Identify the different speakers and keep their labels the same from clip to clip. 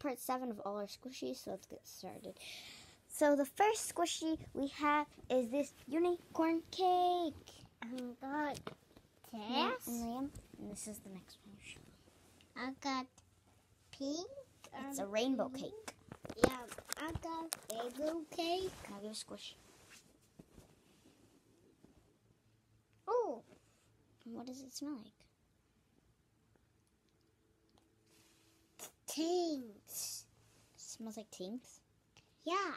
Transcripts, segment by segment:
Speaker 1: part 7 of all our squishies, so let's get started. So the first squishy we have is this unicorn cake.
Speaker 2: I got
Speaker 1: Yeah,
Speaker 2: this.
Speaker 1: and Liam, and this is the next one.
Speaker 2: I got pink.
Speaker 1: It's a rainbow cake.
Speaker 2: Yeah, I got rainbow cake.
Speaker 1: Now give a squish.
Speaker 2: Oh,
Speaker 1: And what does it smell like?
Speaker 2: things.
Speaker 1: It smells like tinks.
Speaker 2: Yeah.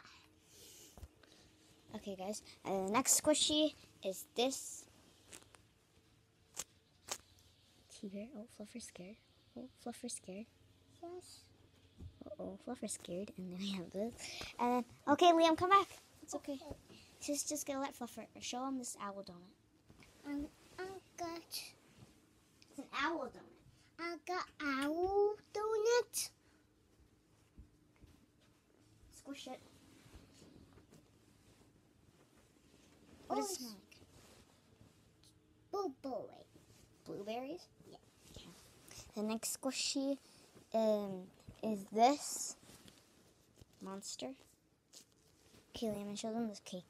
Speaker 1: Okay, guys. And the next squishy is this. Here. Oh, Fluffer's scared. Oh, Fluffer's scared.
Speaker 2: Yes.
Speaker 1: Oh, Fluffer's scared. And then we have this. And then, okay, Liam, come back. It's okay. Just gonna let Fluffer show him this owl donut.
Speaker 2: I got.
Speaker 1: It's an owl donut.
Speaker 2: I got owl donut.
Speaker 1: Squish it. What does it smell like?
Speaker 2: Blueberry.
Speaker 1: Blueberries?
Speaker 2: Yeah.
Speaker 1: Okay. The next squishy is this monster. Okay, Liam, show them this cake.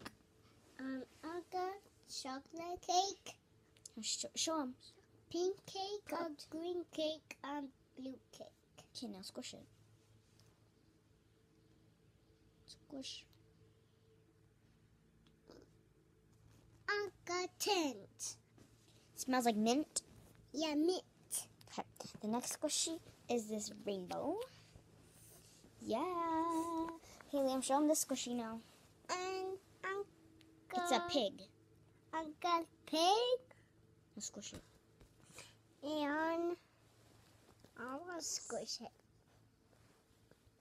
Speaker 2: I got chocolate cake,
Speaker 1: Show them.
Speaker 2: pink cake,
Speaker 1: Cut.
Speaker 2: green cake, and blue cake.
Speaker 1: Okay, now squish it. Squish.
Speaker 2: I got tent.
Speaker 1: Smells like mint.
Speaker 2: Yeah, mint.
Speaker 1: Okay. The next squishy is this rainbow. Yeah. Hey, Liam, show him this squishy now.
Speaker 2: And I got.
Speaker 1: It's a pig.
Speaker 2: I got pig,
Speaker 1: Now squish it.
Speaker 2: and I will squish it.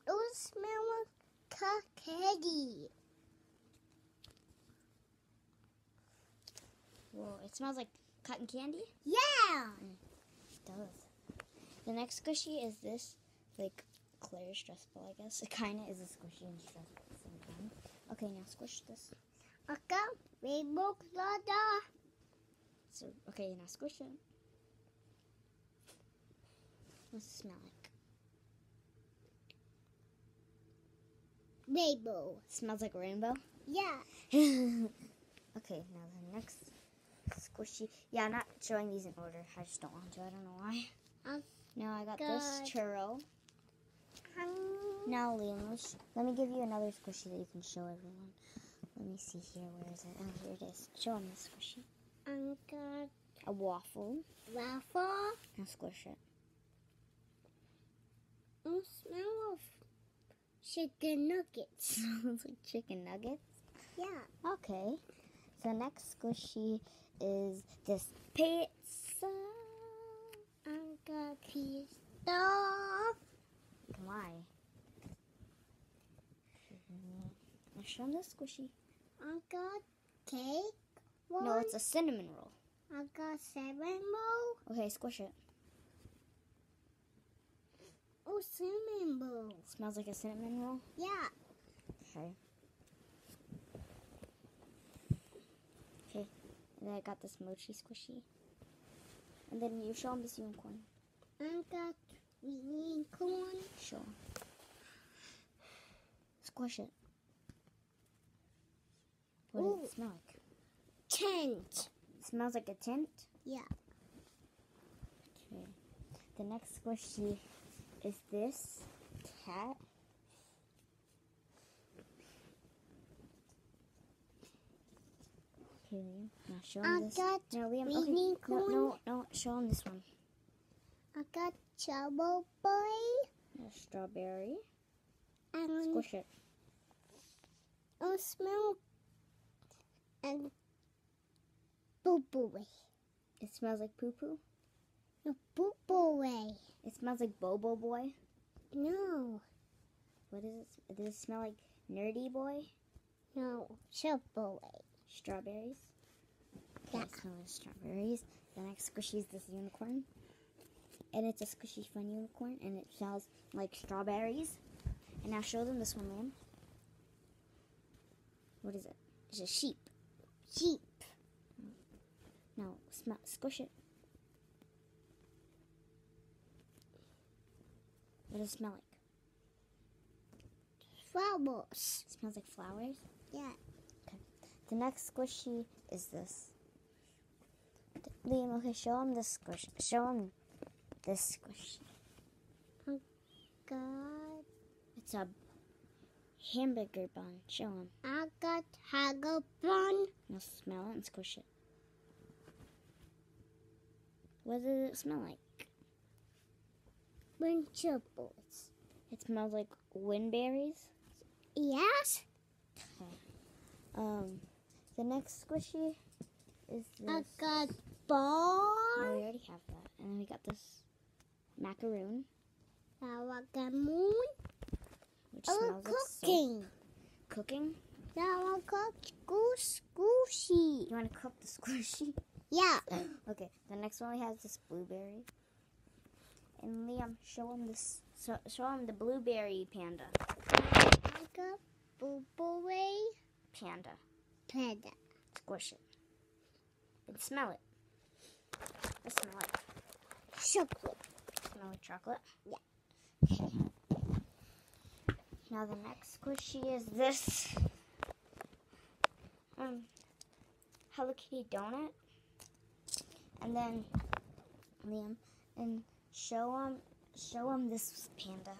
Speaker 2: It will smell like candy.
Speaker 1: Whoa, it smells like cotton candy?
Speaker 2: Yeah.
Speaker 1: It does. The next squishy is this, like, clear stress ball, I guess. It kind of is a squishy and stress ball at the same time. Okay, now squish this.
Speaker 2: I got rainbow glitter.
Speaker 1: So, okay, now squish it. What's it smell like?
Speaker 2: Rainbow.
Speaker 1: Smells like a rainbow?
Speaker 2: Yeah.
Speaker 1: Okay, now the next squishy. Yeah, I'm not showing these in order. I just don't want to. I don't know why. Now I got this
Speaker 2: Good.
Speaker 1: churro. Now, Liam, let me give you another squishy that you can show everyone. Let me see here. Where is it? Oh, here it is. Show them this squishy.
Speaker 2: I got
Speaker 1: A waffle.
Speaker 2: waffle.
Speaker 1: Now squish it.
Speaker 2: Smell of chicken nuggets.
Speaker 1: Smells like chicken nuggets.
Speaker 2: Yeah.
Speaker 1: Okay. So next squishy is this pizza.
Speaker 2: I got pizza.
Speaker 1: Why? Now show them this squishy.
Speaker 2: I got cake. One.
Speaker 1: No, it's a cinnamon roll.
Speaker 2: I got cinnamon roll.
Speaker 1: Okay, squish it.
Speaker 2: Oh, cinnamon roll.
Speaker 1: Smells like a cinnamon roll.
Speaker 2: Yeah.
Speaker 1: Okay. Okay. And then I got this mochi squishy. And then you show them this unicorn.
Speaker 2: I got unicorn.
Speaker 1: Show 'em. Squish it. What does
Speaker 2: Ooh.
Speaker 1: it smell like?
Speaker 2: Tent.
Speaker 1: It smells like a tent.
Speaker 2: Yeah.
Speaker 1: Okay. The next squishy is this cat. Okay, Liam. Now show
Speaker 2: I
Speaker 1: him this.
Speaker 2: got
Speaker 1: No, Liam.
Speaker 2: unicorn.
Speaker 1: No. Show him this one.
Speaker 2: I got Trouble Boy.
Speaker 1: No, strawberry.
Speaker 2: And
Speaker 1: Squish it.
Speaker 2: oh, smell and boo boo way.
Speaker 1: It smells like poo poo.
Speaker 2: No, boo boo way.
Speaker 1: It smells like Bobo Boy.
Speaker 2: No,
Speaker 1: What is it? Does it smell like Nerdy Boy?
Speaker 2: no, Trouble way.
Speaker 1: Strawberries. Okay,
Speaker 2: Yeah.
Speaker 1: it smells like strawberries. The next squishy is this unicorn. And it's a squishy fun unicorn. And it smells like strawberries. And now show them this one, Liam. What is it? It's a sheep.
Speaker 2: Sheep.
Speaker 1: Now, squish it. What does it smell like?
Speaker 2: flowers.
Speaker 1: Smells like flowers?
Speaker 2: Yeah.
Speaker 1: The next squishy is this. Liam, okay, show him this squish. Show him this squishy.
Speaker 2: Oh, God.
Speaker 1: It's a hamburger bun. Show him.
Speaker 2: I got hamburger bun.
Speaker 1: Now smell it and squish it. What does it smell like?
Speaker 2: Lunchables.
Speaker 1: It smells like windberries.
Speaker 2: Yes.
Speaker 1: The next squishy is this.
Speaker 2: I got
Speaker 1: No,
Speaker 2: ball.
Speaker 1: we already have that. And then we got this macaroon,
Speaker 2: Now I got moon.
Speaker 1: which
Speaker 2: Oh,
Speaker 1: smells like soap.
Speaker 2: cooking.
Speaker 1: Cooking?
Speaker 2: Now I got squishy.
Speaker 1: You want to cook the squishy?
Speaker 2: Yeah.
Speaker 1: Okay, the next one we have is this blueberry. And Liam, show him this. Show him the blueberry panda.
Speaker 2: I got blueberry
Speaker 1: Panda.
Speaker 2: panda.
Speaker 1: Squish it. And smell it. Let's smell it.
Speaker 2: Chocolate.
Speaker 1: Smell like chocolate?
Speaker 2: Yeah.
Speaker 1: Okay. Now the next squishy is this Hello Kitty donut. And then Liam, and show him this panda.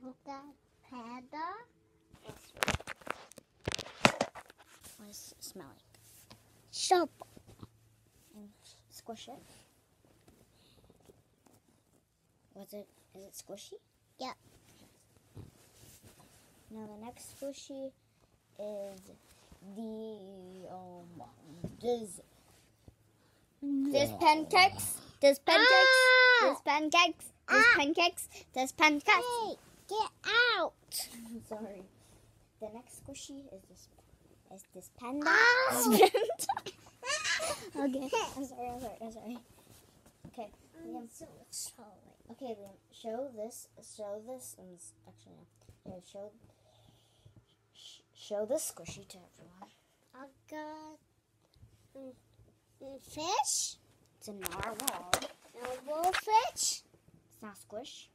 Speaker 2: I got panda.
Speaker 1: What does it smell like?
Speaker 2: Soap.
Speaker 1: And squish it. Is it squishy?
Speaker 2: Yeah.
Speaker 1: Now the next squishy is there's pancakes. There's pancakes. There's pancakes. There's pancakes. There's pancakes.
Speaker 2: Hey, get out.
Speaker 1: Sorry. The next squishy is this panda.
Speaker 2: Ow.
Speaker 1: Okay. I'm sorry. Okay. Liam.
Speaker 2: So sorry.
Speaker 1: Okay, Liam. Show this, and actually no. Here, show this squishy to everyone.
Speaker 2: I got fish.
Speaker 1: It's a narwhal.
Speaker 2: Narwhal fish.
Speaker 1: It's not squish.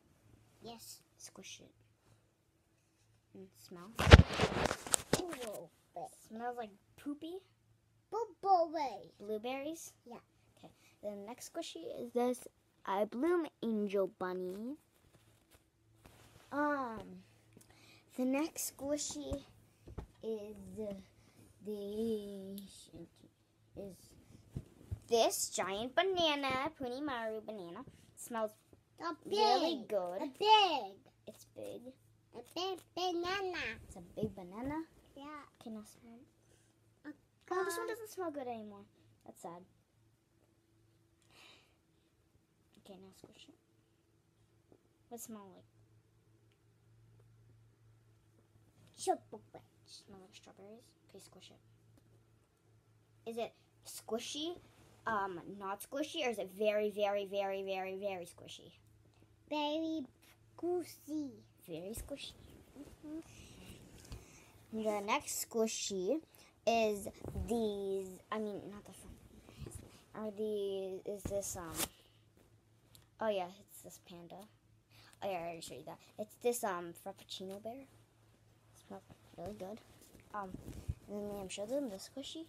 Speaker 2: Yes.
Speaker 1: Squish it. And smell.
Speaker 2: Narwhal fish.
Speaker 1: Smells like poopy.
Speaker 2: Blueberry.
Speaker 1: Blueberries.
Speaker 2: Yeah.
Speaker 1: Okay. The next squishy is this I Bloom Angel Bunny. The next squishy is this giant banana, Punimaru banana. Smells really good.
Speaker 2: A big.
Speaker 1: It's big.
Speaker 2: A big banana.
Speaker 1: It's a big banana.
Speaker 2: Yeah.
Speaker 1: Okay, now smell it. Oh, this one doesn't smell good anymore. That's sad. Okay, now squish it. What does it smell like?
Speaker 2: Chocolate.
Speaker 1: Smell like strawberries? Okay, squish it. Is it squishy, not squishy, or is it very, very, very, very, very squishy?
Speaker 2: Very goosey.
Speaker 1: Very squishy. The next squishy is these. I mean, not the front. Is this Oh yeah, it's this panda. Oh yeah, I already showed you that. It's this Frappuccino bear. It smells really good. And then Liam, show them the squishy.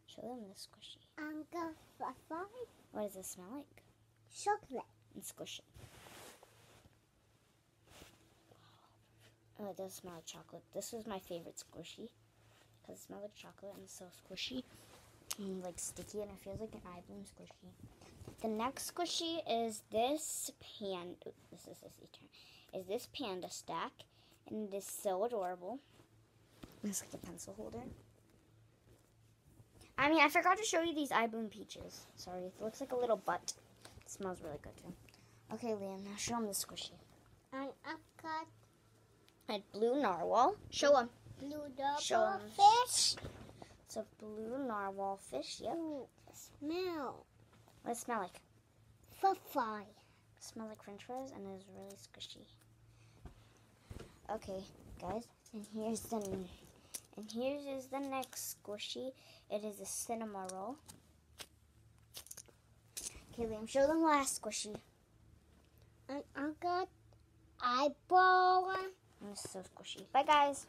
Speaker 1: Show them the squishy.
Speaker 2: I'm going to fry
Speaker 1: What does it smell like?
Speaker 2: chocolate.
Speaker 1: And squish it. Oh, it does smell like chocolate. This was my favorite squishy because it smells like chocolate and it's so squishy and like sticky, and it feels like an eye bloom squishy. The next squishy is this panda. Is this panda stack, and it is so adorable. It's like a pencil holder. I mean, I forgot to show you these eye bloom peaches. Sorry, it looks like a little butt. It smells really good too. Okay, Liam, now show him the squishy.
Speaker 2: And I've got
Speaker 1: A blue narwhal. Show him.
Speaker 2: blue
Speaker 1: Show
Speaker 2: double
Speaker 1: 'em.
Speaker 2: fish.
Speaker 1: It's a blue narwhal fish. Yep.
Speaker 2: Ooh, smell.
Speaker 1: What does it smell like?
Speaker 2: Fry.
Speaker 1: It smells like French fries, and it is really squishy. Okay, guys, and here's the next squishy. It is a cinema roll. Okay, Liam, show them the last squishy.
Speaker 2: And I got eyeball.
Speaker 1: And it's so squishy. Bye, guys.